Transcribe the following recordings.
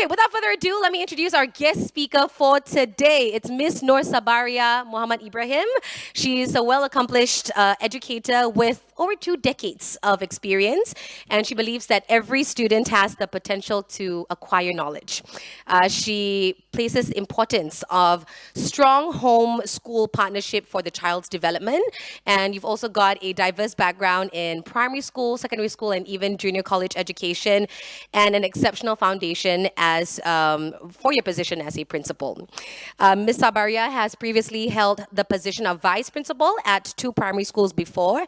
Okay, without further ado, let me introduce our guest speaker for today. It's Miss Sabariah Muhammad Ibrahim. She's a well-accomplished educator with over 2 decades of experience, and she believes that every student has the potential to acquire knowledge. She places importance of strong home-school partnership for the child's development, and you've also got a diverse background in primary school, secondary school, and even junior college education, and an exceptional foundation as for your position as a principal. Ms. Sabariah has previously held the position of vice principal at 2 primary schools before.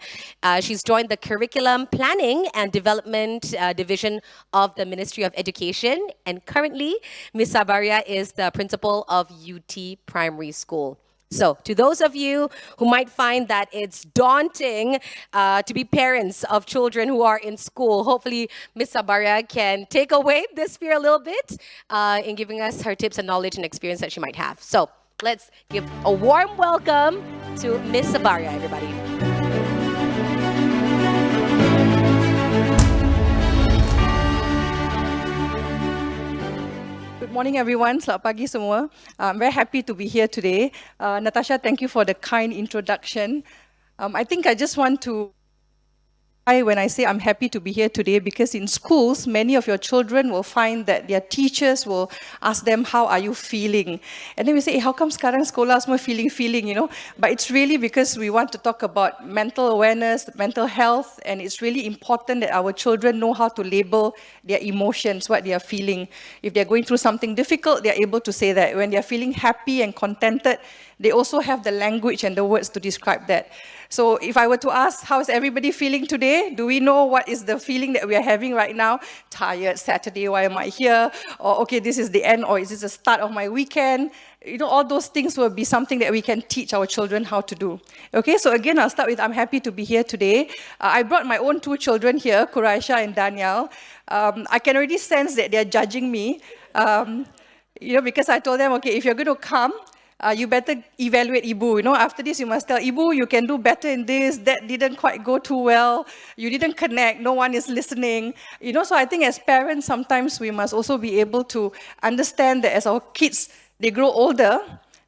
She's joined the Curriculum Planning and Development Division of the Ministry of Education, and currently, Ms. Sabariah is the principal of UT Primary School. So, to those of you who might find that it's daunting to be parents of children who are in school, hopefully Ms. Sabariah can take away this fear a little bit in giving us her tips and knowledge and experience that she might have. So, let's give a warm welcome to Ms. Sabariah, everybody. Good morning, everyone. Selamat pagi semua. I'm very happy to be here today. Natasha, thank you for the kind introduction. I think I just want to when I say I'm happy to be here today, because in schools, many of your children will find that their teachers will ask them, how are you feeling? And then we say, how come sekarang sekolah semua feeling, you know? But it's really because we want to talk about mental awareness, mental health, and it's really important that our children know how to label their emotions, what they are feeling. If they're going through something difficult, they're able to say that. When they're feeling happy and contented, they also have the language and the words to describe that. So if I were to ask, how's everybody feeling today? Do we know what is the feeling that we are having right now? Tired, Saturday, why am I here? Or, okay, this is the end, or is this the start of my weekend? You know, all those things will be something that we can teach our children how to do. Okay, so again, I'll start with, I'm happy to be here today. I brought my own 2 children here, Quraisha and Daniel. I can already sense that they're judging me. You know, because I told them, okay, if you're going to come, you better evaluate Ibu. You know, after this, you must tell Ibu, you can do better in this. That didn't quite go too well. You didn't connect. No one is listening. You know, so I think as parents, sometimes we must also be able to understand that as our kids, they grow older,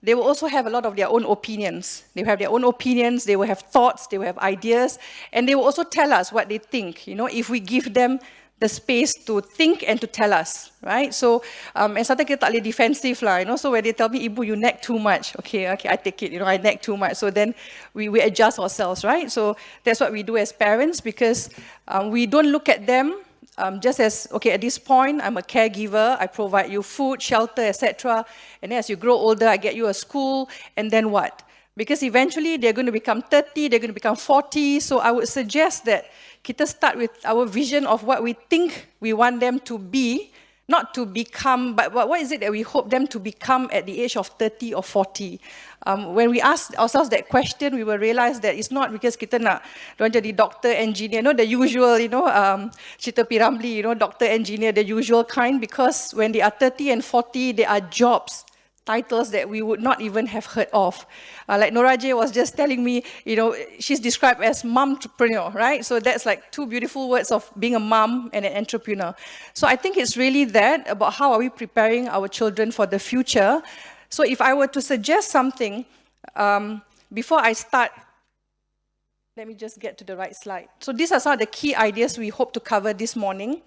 they will also have a lot of their own opinions. They will have their own opinions. They will have thoughts. They will have ideas, and they will also tell us what they think. You know, if we give them the space to think and to tell us, right? So, and sometimes kita tak boleh defensive lah, you know. So when they tell me, Ibu, you nag too much. Okay, I take it. You know, I nag too much. So then we adjust ourselves, right? So that's what we do as parents, because we don't look at them just as, okay, at this point, I'm a caregiver. I provide you food, shelter, etc. And then as you grow older, I get you a school, and then what? Because eventually they're going to become 30, they're going to become 40. So I would suggest that kita start with our vision of what we think we want them to be, not to become, but what is it that we hope them to become at the age of 30 or 40? When we ask ourselves that question, we will realize that it's not because kita nak diorang jadi doctor, engineer, you know, the usual, you know, Cita P. Ramlee, you know, doctor, engineer, the usual kind, because when they are 30 and 40, there are jobs, titles that we would not even have heard of. Like Nora J was just telling me, you know, she's described as momtrepreneur, right? So that's like 2 beautiful words of being a mom and an entrepreneur. So I think it's really that, about how are we preparing our children for the future. So if I were to suggest something, before I start, let me just get to the right slide. So these are some of the key ideas we hope to cover this morning.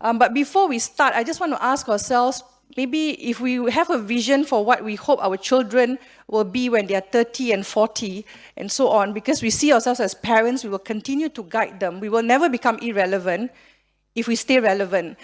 But before we start, I just want to ask ourselves, maybe if we have a vision for what we hope our children will be when they are 30 and 40 and so on, because we see ourselves as parents, we will continue to guide them. We will never become irrelevant if we stay relevant.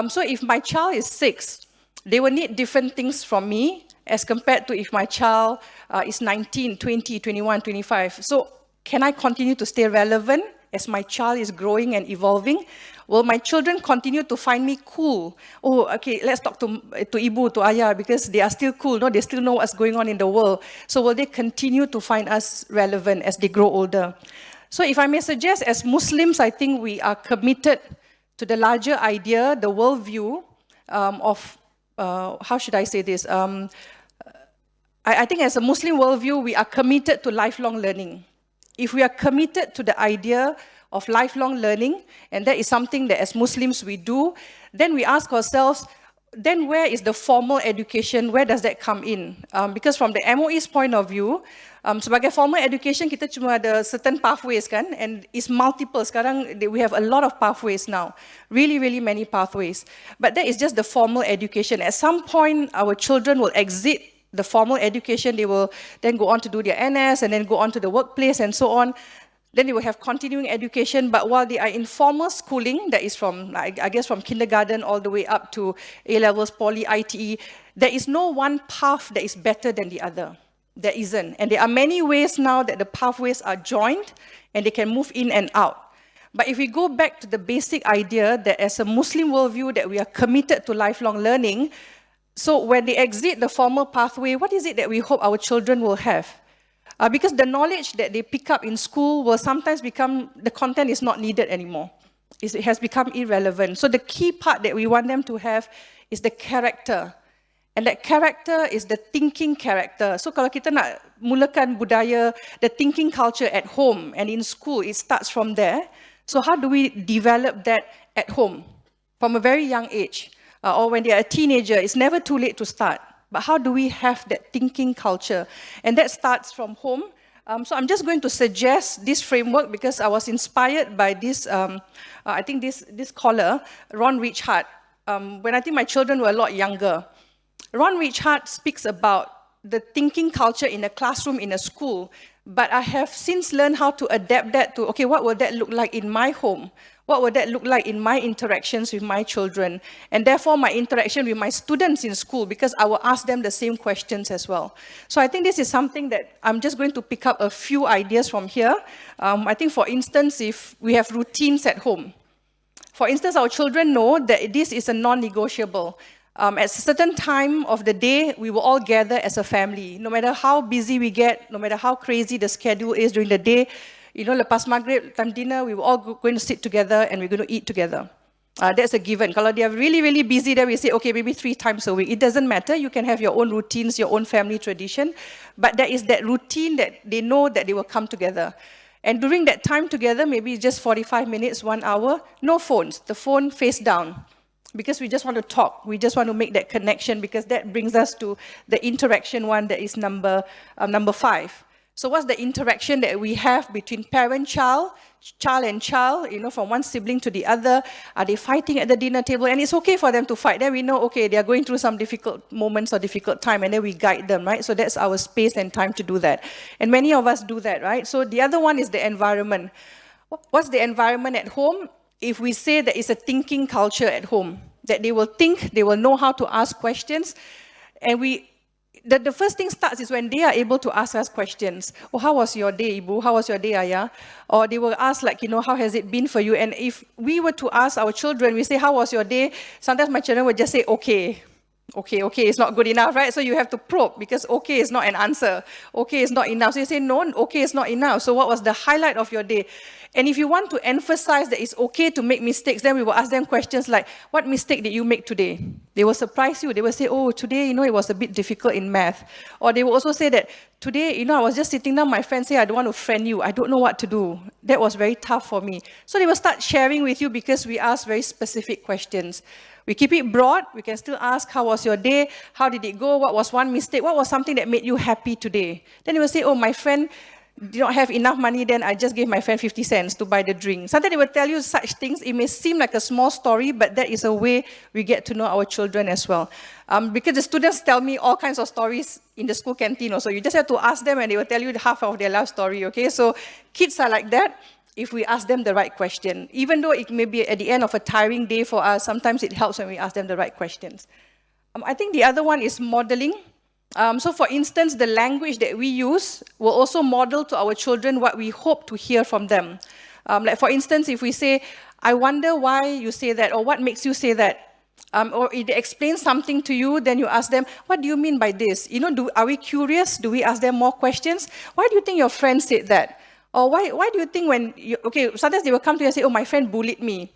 So if my child is 6, they will need different things from me as compared to if my child is 19, 20, 21, 25. So can I continue to stay relevant as my child is growing and evolving? Will my children continue to find me cool? Oh, okay, let's talk to Ibu, to Ayah, because they are still cool. No, they still know what's going on in the world. So will they continue to find us relevant as they grow older? So if I may suggest, as Muslims, I think we are committed to the larger idea, the worldview of, how should I say this? I think as a Muslim worldview, we are committed to lifelong learning. If we are committed to the idea of lifelong learning, and that is something that as Muslims we do, then we ask ourselves, then where is the formal education? Where does that come in? Because from the MOE's point of view, sebagai formal education, kita cuma ada certain pathways kan, and it's multiple. Sekarang we have a lot of pathways now, really, really many pathways. But that is just the formal education. At some point, our children will exit the formal education. They will then go on to do their NS and then go on to the workplace and so on. Then they will have continuing education, but while they are in formal schooling, that is from, I guess, from kindergarten all the way up to A-levels, poly, ITE, there is no one path that is better than the other. There isn't. And there are many ways now that the pathways are joined and they can move in and out. But if we go back to the basic idea that as a Muslim worldview that we are committed to lifelong learning, so when they exit the formal pathway, what is it that we hope our children will have? Because the knowledge that they pick up in school will sometimes become, the content is not needed anymore. It has become irrelevant. So the key part that we want them to have is the character. And that character is the thinking character. So kalau kita nak mulakan budaya, the thinking culture at home and in school, it starts from there. So how do we develop that at home from a very young age? Or when they are a teenager, it's never too late to start. But how do we have that thinking culture? And that starts from home. So I'm just going to suggest this framework because I was inspired by this, I think this scholar, Ron Richard, when I think my children were a lot younger. Ron Richard speaks about the thinking culture in a classroom, in a school, but I have since learned how to adapt that to, okay, what will that look like in my home? What would that look like in my interactions with my children? And therefore, my interaction with my students in school, because I will ask them the same questions as well. So I think this is something that I'm just going to pick up a few ideas from here. I think, for instance, if we have routines at home. For instance, our children know that this is a non-negotiable. At a certain time of the day, we will all gather as a family. No matter how busy we get, no matter how crazy the schedule is during the day, you know, lepas maghrib, time dinner, we were all going to sit together and we're going to eat together. That's a given. Kalau they are really, really busy, then we say, okay, maybe 3 times a week. It doesn't matter. You can have your own routines, your own family tradition. But there is that routine that they know that they will come together. And during that time together, maybe just 45 minutes, 1 hour, no phones. The phone face down. Because we just want to talk. We just want to make that connection because that brings us to the interaction one that is number 5. So what's the interaction that we have between parent-child, child and child, you know, from one sibling to the other? Are they fighting at the dinner table? And it's okay for them to fight. Then we know, okay, they are going through some difficult moments or difficult time, and then we guide them, right? So that's our space and time to do that. And many of us do that, right? So the other one is the environment. What's the environment at home? If we say that it's a thinking culture at home, that they will think, they will know how to ask questions, and the first thing starts is when they are able to ask us questions. Oh, how was your day, Ibu? How was your day, Ayah? Or they will ask, like, you know, how has it been for you? And if we were to ask our children, we say, how was your day? Sometimes my children would just say, okay. Okay, it's not good enough, right? So you have to probe because okay is not an answer. Okay is not enough. So you say, no, okay is not enough. So what was the highlight of your day? And if you want to emphasize that it's okay to make mistakes, then we will ask them questions like, what mistake did you make today? They will surprise you. They will say, oh, today, you know, it was a bit difficult in math. Or they will also say that, today, you know, I was just sitting down, my friend said, I don't want to friend you. I don't know what to do. That was very tough for me. So they will start sharing with you because we ask very specific questions. We keep it broad. We can still ask, how was your day? How did it go? What was one mistake? What was something that made you happy today? Then they will say, oh, my friend did not have enough money, then I just gave my friend 50 cents to buy the drink. Sometimes they will tell you such things. It may seem like a small story, but that is a way we get to know our children as well. Because the students tell me all kinds of stories in the school canteen also. You just have to ask them and they will tell you half of their life story, okay? So kids are like that. If we ask them the right question, even though it may be at the end of a tiring day for us, sometimes it helps when we ask them the right questions. I think the other one is modeling. So for instance, the language that we use will also model to our children what we hope to hear from them. Like for instance, if we say, I wonder why you say that, or what makes you say that, or if they explain something to you, then you ask them, what do you mean by this? You know, are we curious? Do we ask them more questions? Why do you think your friend said that? Or why do you think sometimes they will come to you and say, oh, my friend bullied me.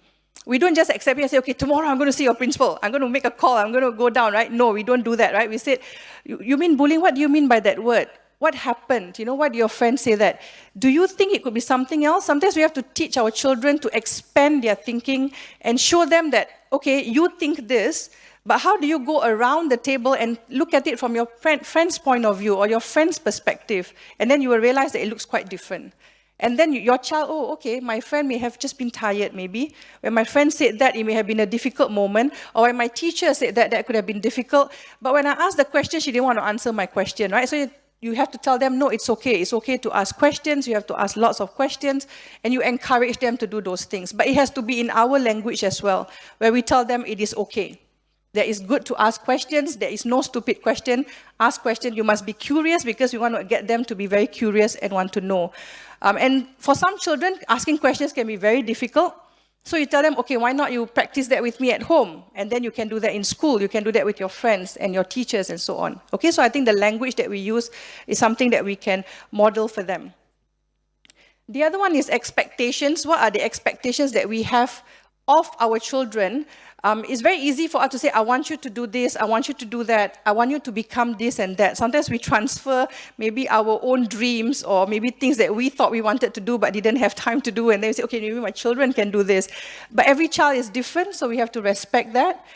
We don't just accept it and say, okay, tomorrow I'm going to see your principal. I'm going to make a call. I'm going to go down, right? No, we don't do that, right? We said, you mean bullying? What do you mean by that word? What happened? You know, why did your friend say that? Do you think it could be something else? Sometimes we have to teach our children to expand their thinking and show them that, okay, you think this, But how do you go around the table and look at it from your friend's point of view or your friend's perspective? And then you will realize that it looks quite different. And then your child, oh, okay, my friend may have just been tired maybe. When my friend said that, it may have been a difficult moment. Or when my teacher said that, that could have been difficult. But when I asked the question, she didn't want to answer my question, right? So you have to tell them, no, it's okay. It's okay to ask questions. You have to ask lots of questions. And you encourage them to do those things. But it has to be in our language as well, where we tell them it is okay. That it's good to ask questions. There is no stupid question. Ask questions. You must be curious because we want to get them to be very curious and want to know. And for some children, asking questions can be very difficult. So you tell them, okay, why not you practice that with me at home? And then you can do that in school. You can do that with your friends and your teachers and so on. Okay, so I think the language that we use is something that we can model for them. The other one is expectations. What are the expectations that we have of our children? It's very easy for us to say, I want you to do this, I want you to do that, I want you to become this and that. Sometimes we transfer maybe our own dreams or maybe things that we thought we wanted to do but didn't have time to do, and then we say, okay, maybe my children can do this. But every child is different, so we have to respect that.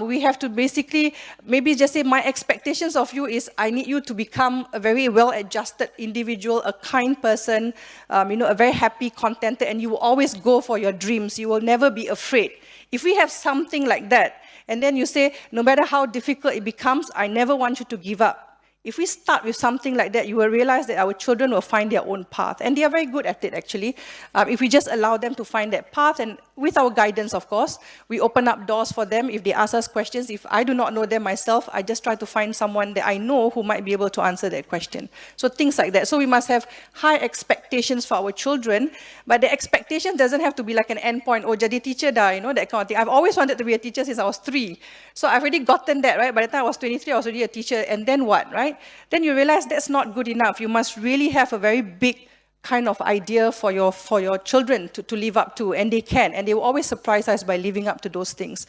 We have to basically maybe just say, my expectations of you is I need you to become a very well-adjusted individual, a kind person, a very happy, contented, and you will always go for your dreams. You will never be afraid. If we have something like that, and then you say, no matter how difficult it becomes, I never want you to give up. If we start with something like that, you will realize that our children will find their own path. And they are very good at it, actually. If we just allow them to find that path, and with our guidance, of course, we open up doors for them. If they ask us questions, if I do not know them myself, I just try to find someone that I know who might be able to answer that question. So things like that. So we must have high expectations for our children, but the expectation doesn't have to be like an endpoint, oh, jadi teacher dah, that kind of thing. I've always wanted to be a teacher since I was 3. So I've already gotten that, right? By the time I was 23, I was already a teacher, and then what, right? Then you realize that's not good enough. You must really have a very big kind of idea for your children to live up to, and they can, and they will always surprise us by living up to those things.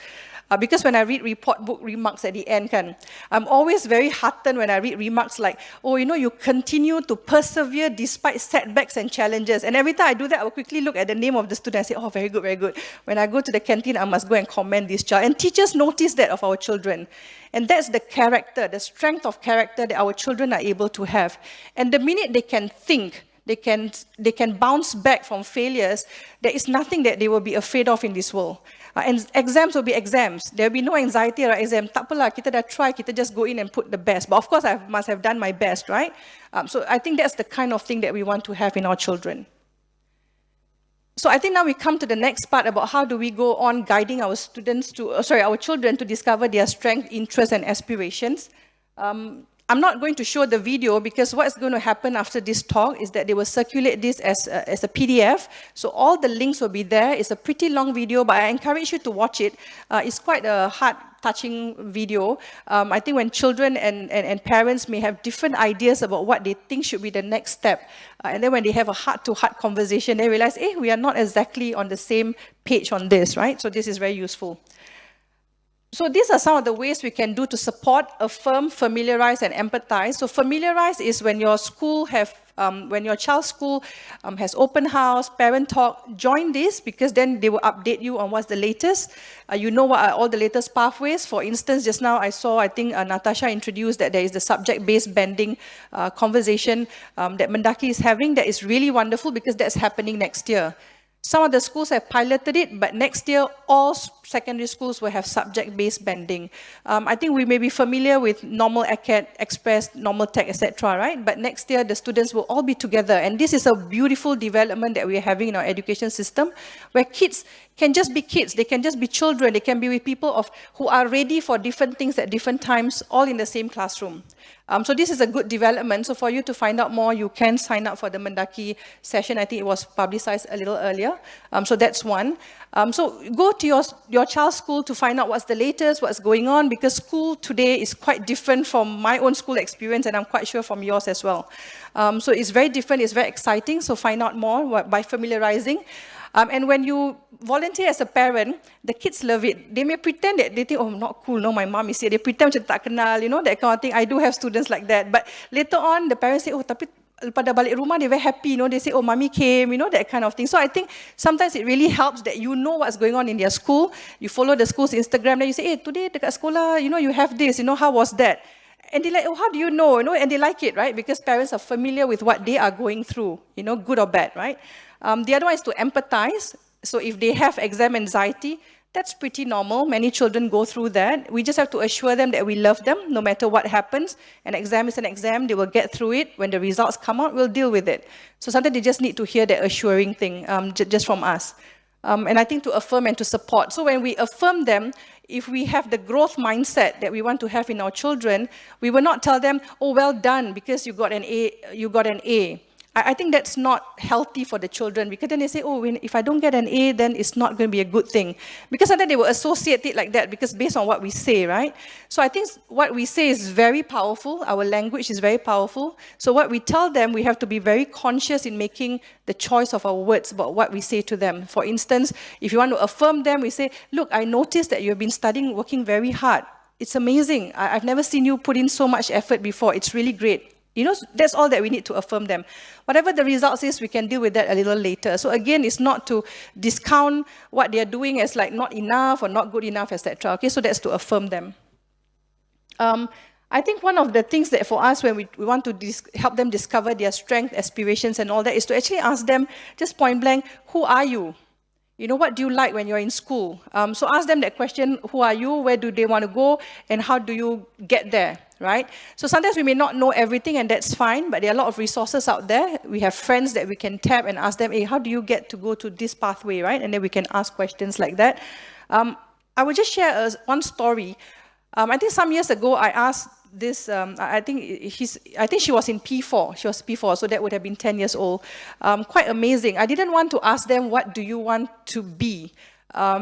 Because when I read report book remarks at the end, I'm always very heartened when I read remarks like, oh, you continue to persevere despite setbacks and challenges. And every time I do that, I will quickly look at the name of the student and say, oh, very good, very good. When I go to the canteen, I must go and commend this child. And teachers notice that of our children. And that's the character, the strength of character that our children are able to have. And the minute they can think, they can bounce back from failures, there is nothing that they will be afraid of in this world. And exams will be exams. There will be no anxiety around exam. Tak apalah, kita dah try, kita just go in and put the best. But of course, I must have done my best, right? So I think that's the kind of thing that we want to have in our children. So I think now we come to the next part about how do we go on guiding our our children to discover their strengths, interests, and aspirations. I'm not going to show the video because what's going to happen after this talk is that they will circulate this as a PDF. So all the links will be there. It's a pretty long video, but I encourage you to watch it. It's quite a heart-touching video. I think when children and parents may have different ideas about what they think should be the next step, and then when they have a heart-to-heart conversation, they realize, we are not exactly on the same page on this, right? So this is very useful. So these are some of the ways we can do to support, affirm, familiarize, and empathize. So familiarize is when your school when your child's school has open house, parent talk, join this because then they will update you on what's the latest. You know what are all the latest pathways. For instance, just now I think Natasha introduced that there is the subject-based bending conversation that MENDAKI is having. That is really wonderful because that's happening next year. Some of the schools have piloted it, but next year, all secondary schools will have subject-based bending. I think we may be familiar with normal acad, express, normal tech, etc., right? But next year, the students will all be together. And this is a beautiful development that we are having in our education system, where kids can just be kids. They can just be children. They can be with people who are ready for different things at different times, all in the same classroom. So this is a good development. So for you to find out more, you can sign up for the MENDAKI session. I think it was publicized a little earlier. So that's one. So go to your child's school to find out what's the latest, what's going on, because school today is quite different from my own school experience, and I'm quite sure from yours as well. So it's very different, it's very exciting, so find out more by familiarizing. And when you volunteer as a parent, the kids love it. They may pretend that they think, oh, not cool, no, my mom is here. They pretend macam tak kenal, that kind of thing. I do have students like that. But later on, the parents say, oh, tapi pada balik rumah, they're very happy, they say, oh, mommy came, that kind of thing. So I think sometimes it really helps that you know what's going on in their school. You follow the school's Instagram, then you say, hey, today dekat sekolah, you have this, how was that? And they're like, oh, how do you know? And they like it, right? Because parents are familiar with what they are going through, good or bad, right? The other one is to empathize. So if they have exam anxiety, that's pretty normal. Many children go through that. We just have to assure them that we love them no matter what happens. An exam is an exam. They will get through it. When the results come out, we'll deal with it. So sometimes they just need to hear that assuring thing just from us. And I think to affirm and to support. So when we affirm them, if we have the growth mindset that we want to have in our children, we will not tell them, oh, well done, because you got an A. I think that's not healthy for the children, because then they say, oh, if I don't get an A, then it's not going to be a good thing. Because sometimes they will associate it like that, because based on what we say, right? So I think what we say is very powerful. Our language is very powerful. So what we tell them, we have to be very conscious in making the choice of our words about what we say to them. For instance, if you want to affirm them, we say, look, I noticed that you've been studying, working very hard. It's amazing. I've never seen you put in so much effort before. It's really great. That's all that we need to affirm them. Whatever the results is, we can deal with that a little later. So again, it's not to discount what they are doing as like not enough or not good enough, etc. Okay, so that's to affirm them. I think one of the things that for us, when we want to help them discover their strength, aspirations, and all that, is to actually ask them, just point blank, who are you? What do you like when you're in school? So ask them that question, who are you, where do they want to go, and how do you get there, right? So sometimes we may not know everything, and that's fine, but there are a lot of resources out there. We have friends that we can tap and ask them, hey, how do you get to go to this pathway, right? And then we can ask questions like that. I will just share one story. I think some years ago, I asked this, I think she was in P4. She was P4, so that would have been 10 years old. Quite amazing. I didn't want to ask them, what do you want to be?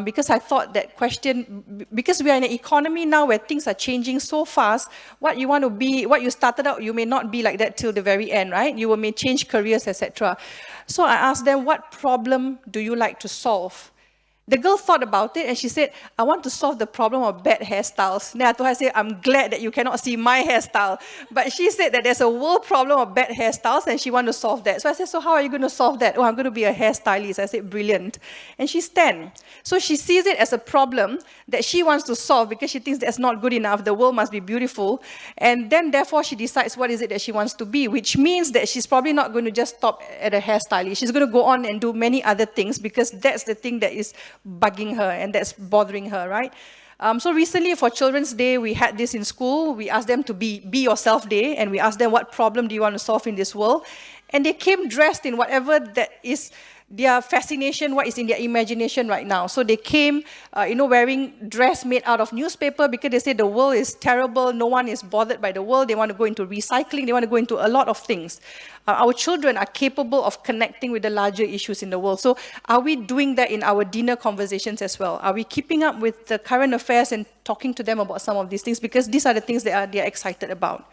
Because I thought that question, because we are in an economy now where things are changing so fast, what you want to be, what you started out, you may not be like that till the very end, right? You may change careers, etc. So I asked them, what problem do you like to solve? The girl thought about it and she said, I want to solve the problem of bad hairstyles. Then I told her, I said, I'm glad that you cannot see my hairstyle. But she said that there's a world problem of bad hairstyles and she wants to solve that. So I said, so how are you going to solve that? Oh, I'm going to be a hairstylist. I said, brilliant. And she's 10. So she sees it as a problem that she wants to solve because she thinks that's not good enough. The world must be beautiful. And then therefore she decides what is it that she wants to be, which means that she's probably not going to just stop at a hairstylist. She's going to go on and do many other things because that's the thing that is bugging her and that's bothering her, right? So recently for Children's Day, we had this in school. We asked them to be Yourself Day, and we asked them, what problem do you want to solve in this world? And they came dressed in whatever that is their fascination, what is in their imagination right now. So they came, wearing dress made out of newspaper because they say the world is terrible, no one is bothered by the world, they want to go into recycling, they want to go into a lot of things. Our children are capable of connecting with the larger issues in the world. So are we doing that in our dinner conversations as well? Are we keeping up with the current affairs and talking to them about some of these things? Because these are the things that they're excited about.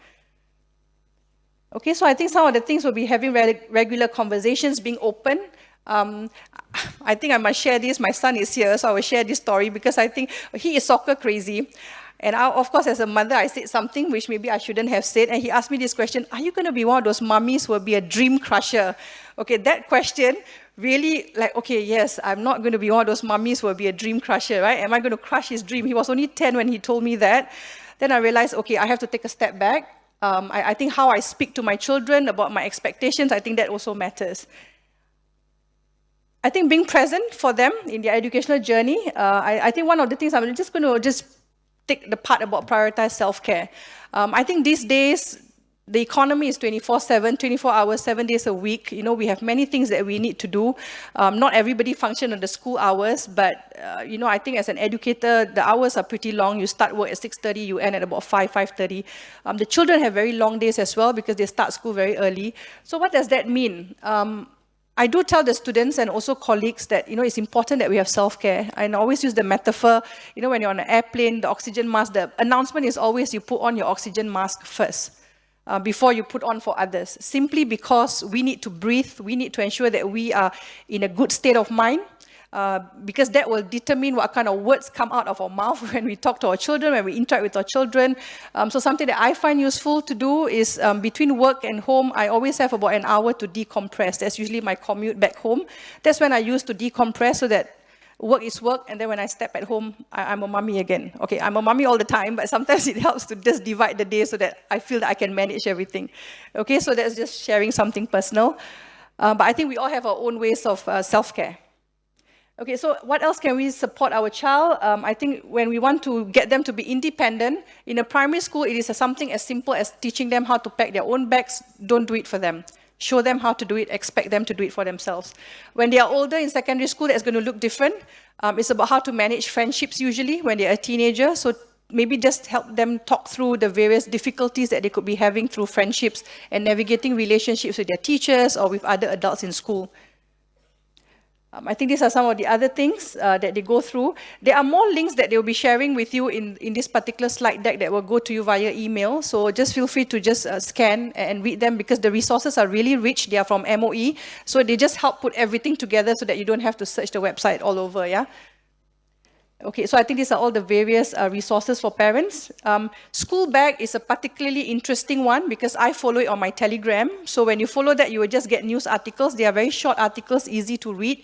Okay, so I think some of the things will be having regular conversations, being open. I think I must share this. My son is here, so I will share this story because I think he is soccer crazy. And of course, as a mother, I said something which maybe I shouldn't have said. And he asked me this question, are you going to be one of those mummies who will be a dream crusher? Okay, that question really okay, yes, I'm not going to be one of those mummies who will be a dream crusher, right? Am I going to crush his dream? He was only 10 when he told me that. Then I realized, okay, I have to take a step back. I think how I speak to my children about my expectations, I think that also matters. I think being present for them in their educational journey, I think one of the things I'm just going to take the part about prioritize self-care. I think these days, the economy is 24/7, 24 hours, 7 days a week. We have many things that we need to do. Not everybody function on the school hours, but, I think as an educator, the hours are pretty long. You start work at 6:30, you end at about 5:30. The children have very long days as well because they start school very early. So what does that mean? I do tell the students and also colleagues that, it's important that we have self-care. I always use the metaphor, when you're on an airplane, the oxygen mask, the announcement is always you put on your oxygen mask first before you put on for others. Simply because we need to breathe, we need to ensure that we are in a good state of mind. because that will determine what kind of words come out of our mouth when we talk to our children, when we interact with our children. So something that I find useful to do is between work and home, I always have about an hour to decompress. That's usually my commute back home. That's when I use to decompress so that work is work, and then when I step at home, I'm a mummy again. Okay, I'm a mummy all the time, but sometimes it helps to just divide the day so that I feel that I can manage everything. Okay, so that's just sharing something personal. But I think we all have our own ways of self-care. Okay, so what else can we support our child? I think when we want to get them to be independent, in a primary school, it is something as simple as teaching them how to pack their own bags. Don't do it for them. Show them how to do it, expect them to do it for themselves. When they are older in secondary school, that's going to look different. It's about how to manage friendships usually when they're a teenager. So maybe just help them talk through the various difficulties that they could be having through friendships and navigating relationships with their teachers or with other adults in school. I think these are some of the other things that they go through. There are more links that they'll be sharing with you in this particular slide deck that will go to you via email. So just feel free to just scan and read them because the resources are really rich. They are from MOE. So they just help put everything together so that you don't have to search the website all over, yeah? Okay, so I think these are all the various resources for parents. School bag is a particularly interesting one because I follow it on my Telegram. So when you follow that, you will just get news articles. They are very short articles, easy to read.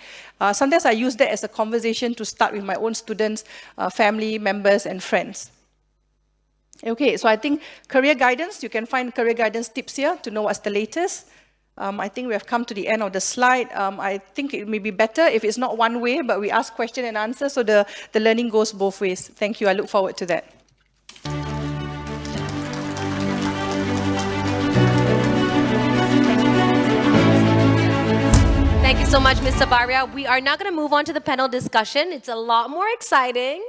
Sometimes I use that as a conversation to start with my own students, family members, and friends. Okay, so I think career guidance, you can find career guidance tips here to know what's the latest. I think we have come to the end of the slide. I think it may be better if it's not one way, but we ask question and answer, so the learning goes both ways. Thank you. I look forward to that. Thank you so much, Ms. Sabariah. We are now going to move on to the panel discussion. It's a lot more exciting.